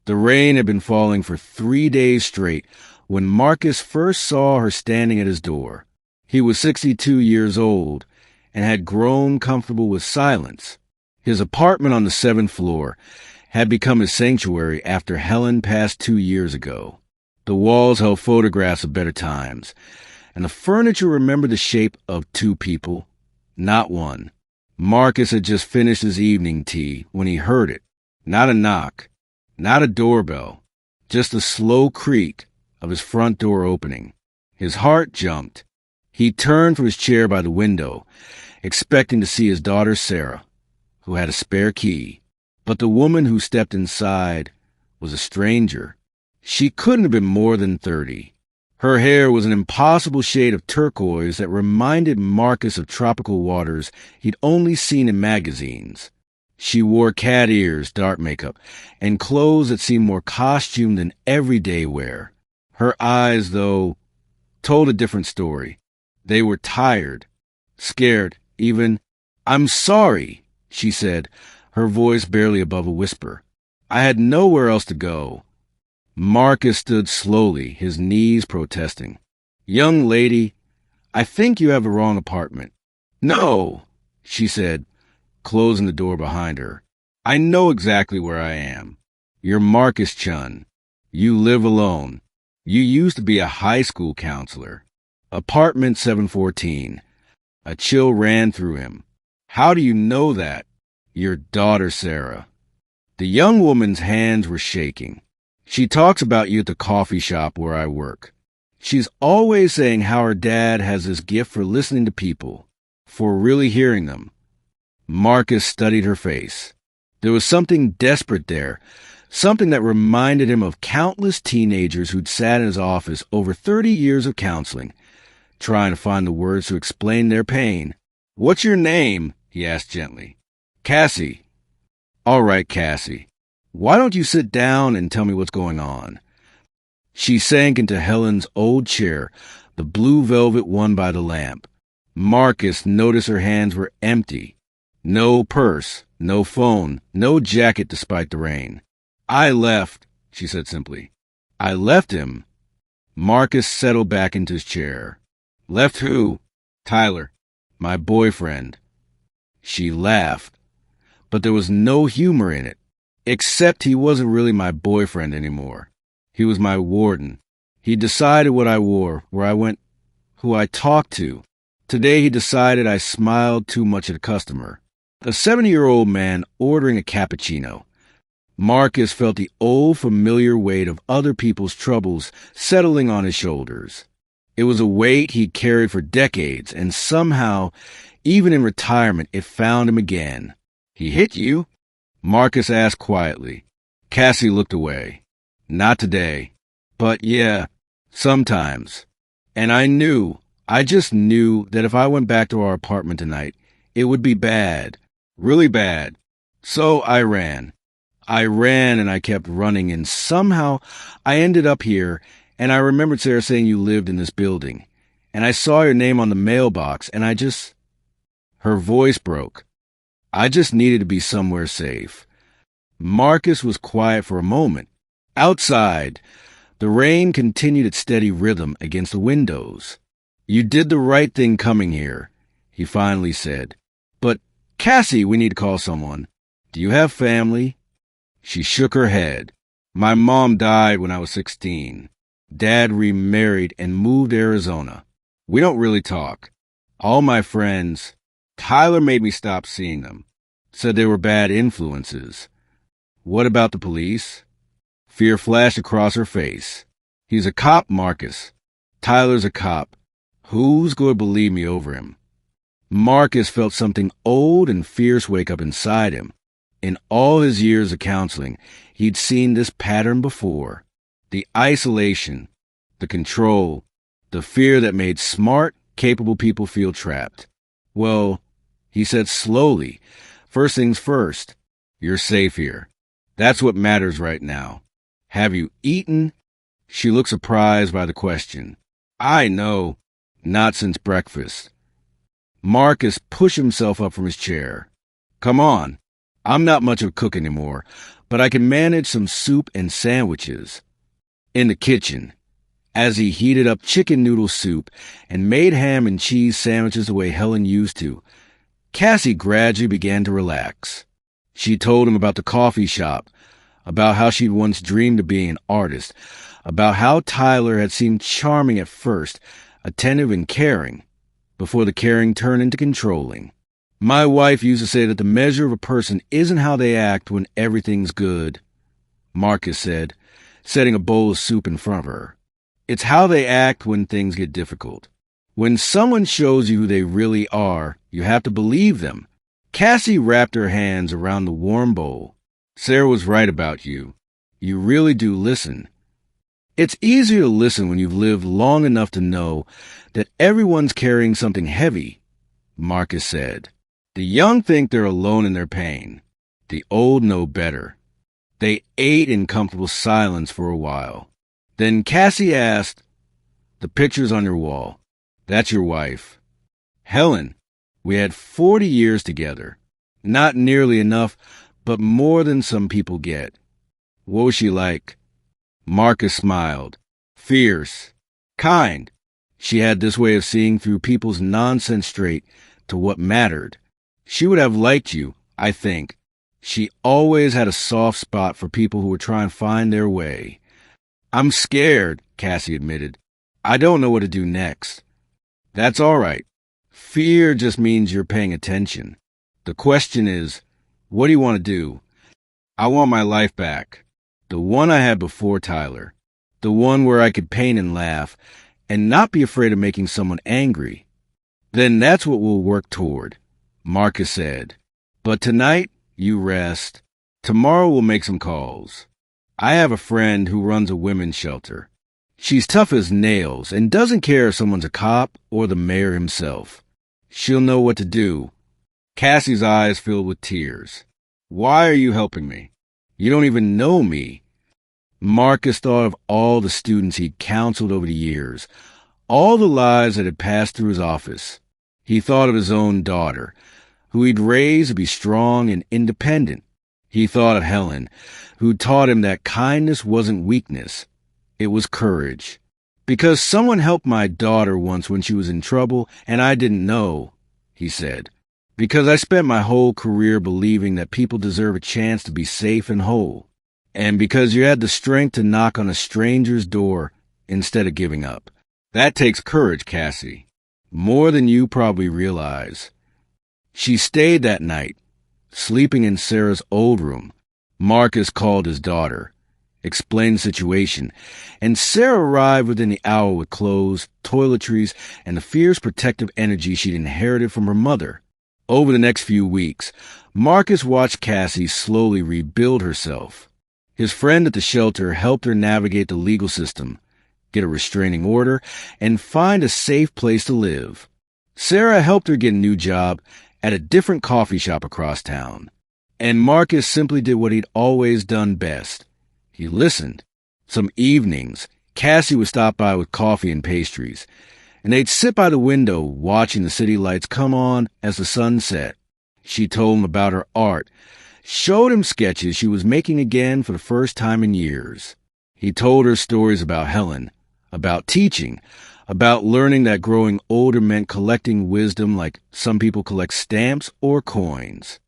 The rain had been falling for 3 days straight when Marcus first saw her standing at his door. He was 62 years old and had grown comfortable with silence. His apartment on the 7th floor had become his sanctuary after Helen passed 2 years ago. The walls held photographs of better times, and the furniture remembered the shape of 2 people, not one. Marcus had just finished his evening tea when he heard it. Not a knock, not a doorbell, just the slow creak of his front door opening. His heart jumped. He turned from his chair by the window, expecting to see his daughter Sarah, who had a spare key. But the woman who stepped inside was a stranger. She couldn't have been more than 30. Her hair was an impossible shade of turquoise that reminded Marcus of tropical waters he'd only seen in magazines. She wore cat ears, dark makeup, and clothes that seemed more costumed than everyday wear. Her eyes, though, told a different story. They were tired, scared, even. "I'm sorry," she said, her voice barely above a whisper. "I had nowhere else to go." Marcus stood slowly, his knees protesting. "Young lady, I think you have the wrong apartment." "No," she said, closing the door behind her. "I know exactly where I am. You're Marcus Chun. You live alone. You used to be a high school counselor." Apartment 714. A chill ran through him. "How do you know that?" "Your daughter, Sarah." The young woman's hands were shaking. "She talks about you at the coffee shop where I work. She's always saying how her dad has this gift for listening to people, for really hearing them." Marcus studied her face. There was something desperate there, something that reminded him of countless teenagers who'd sat in his office over 30 years of counseling, trying to find the words to explain their pain. "What's your name?" he asked gently. "Cassie." "All right, Cassie. Why don't you sit down and tell me what's going on?" She sank into Helen's old chair, the blue velvet one by the lamp. Marcus noticed her hands were empty. No purse, no phone, no jacket despite the rain. "I left," she said simply. "I left him." Marcus settled back into his chair. "Left who?" "Tyler, my boyfriend." She laughed, but there was no humor in it, except he wasn't really my boyfriend anymore. He was my warden. He decided what I wore, where I went, who I talked to. Today he decided I smiled too much at a customer. A 70-year-old man ordering a cappuccino. Marcus felt the old familiar weight of other people's troubles settling on his shoulders. It was a weight he'd carried for decades, and somehow, even in retirement, it found him again. "He hit you?" Marcus asked quietly. Cassie looked away. "Not today. But yeah, sometimes." And I just knew that if I went back to our apartment tonight, it would be bad. Really bad. So I ran. And I kept running, and somehow I ended up here, and I remembered Sarah saying you lived in this building. And I saw your name on the mailbox, and Her voice broke. I just needed to be somewhere safe. Marcus was quiet for a moment. Outside, the rain continued its steady rhythm against the windows. "You did the right thing coming here," he finally said. "But, Cassie, we need to call someone. Do you have family?" She shook her head. "My mom died when I was 16. Dad remarried and moved to Arizona. We don't really talk. All my friends, Tyler made me stop seeing them. Said they were bad influences." "What about the police?" Fear flashed across her face. "He's a cop, Marcus. Tyler's a cop. Who's going to believe me over him?" Marcus felt something old and fierce wake up inside him. In all his years of counseling, he'd seen this pattern before. The isolation, the control, the fear that made smart, capable people feel trapped. "Well," he said slowly, "first things first. You're safe here. That's what matters right now. Have you eaten?" She looked surprised by the question. "I know. Not since breakfast." Marcus pushed himself up from his chair. "Come on. I'm not much of a cook anymore, but I can manage some soup and sandwiches. In the kitchen, as he heated up chicken noodle soup and made ham and cheese sandwiches the way Helen used to, Cassie gradually began to relax. She told him about the coffee shop, about how she'd once dreamed of being an artist, about how Tyler had seemed charming at first, attentive and caring, before the caring turned into controlling. My wife used to say that the measure of a person isn't how they act when everything's good, Marcus said, setting a bowl of soup in front of her. It's how they act when things get difficult. When someone shows you who they really are, you have to believe them. Cassie wrapped her hands around the warm bowl. Sarah was right about you. You really do listen. It's easier to listen when you've lived long enough to know that everyone's carrying something heavy, Marcus said. The young think they're alone in their pain. The old know better. They ate in comfortable silence for a while. Then Cassie asked, "The picture's on your wall. That's your wife." "Helen, we had 40 years together. Not nearly enough, but more than some people get." "What was she like?" Marcus smiled. "Fierce. Kind. She had this way of seeing through people's nonsense straight to what mattered. She would have liked you, I think. She always had a soft spot for people who were trying to find their way." "I'm scared," Cassie admitted. "I don't know what to do next." "That's all right. Fear just means you're paying attention. The question is, what do you want to do?" "I want my life back. The one I had before Tyler. The one where I could paint and laugh, and not be afraid of making someone angry." "Then that's what we'll work toward," Marcus said. "But tonight, you rest. Tomorrow we'll make some calls. I have a friend who runs a women's shelter. She's tough as nails and doesn't care if someone's a cop or the mayor himself. She'll know what to do." Cassie's eyes filled with tears. "Why are you helping me? You don't even know me." Marcus thought of all the students he'd counseled over the years, all the lives that had passed through his office. He thought of his own daughter, who he'd raised to be strong and independent. He thought of Helen, who taught him that kindness wasn't weakness. It was courage. "Because someone helped my daughter once when she was in trouble, and I didn't know," he said. "Because I spent my whole career believing that people deserve a chance to be safe and whole. And because you had the strength to knock on a stranger's door instead of giving up. That takes courage, Cassie. More than you probably realize." She stayed that night, sleeping in Sarah's old room. Marcus called his daughter, explained the situation, and Sarah arrived within the hour with clothes, toiletries, and the fierce protective energy she'd inherited from her mother. Over the next few weeks, Marcus watched Cassie slowly rebuild herself. His friend at the shelter helped her navigate the legal system, get a restraining order, and find a safe place to live. Sarah helped her get a new job at a different coffee shop across town. And Marcus simply did what he'd always done best. He listened. Some evenings, Cassie would stop by with coffee and pastries, and they'd sit by the window watching the city lights come on as the sun set. She told him about her art, showed him sketches she was making again for the first time in years. He told her stories about Helen, about teaching, about learning that growing older meant collecting wisdom like some people collect stamps or coins.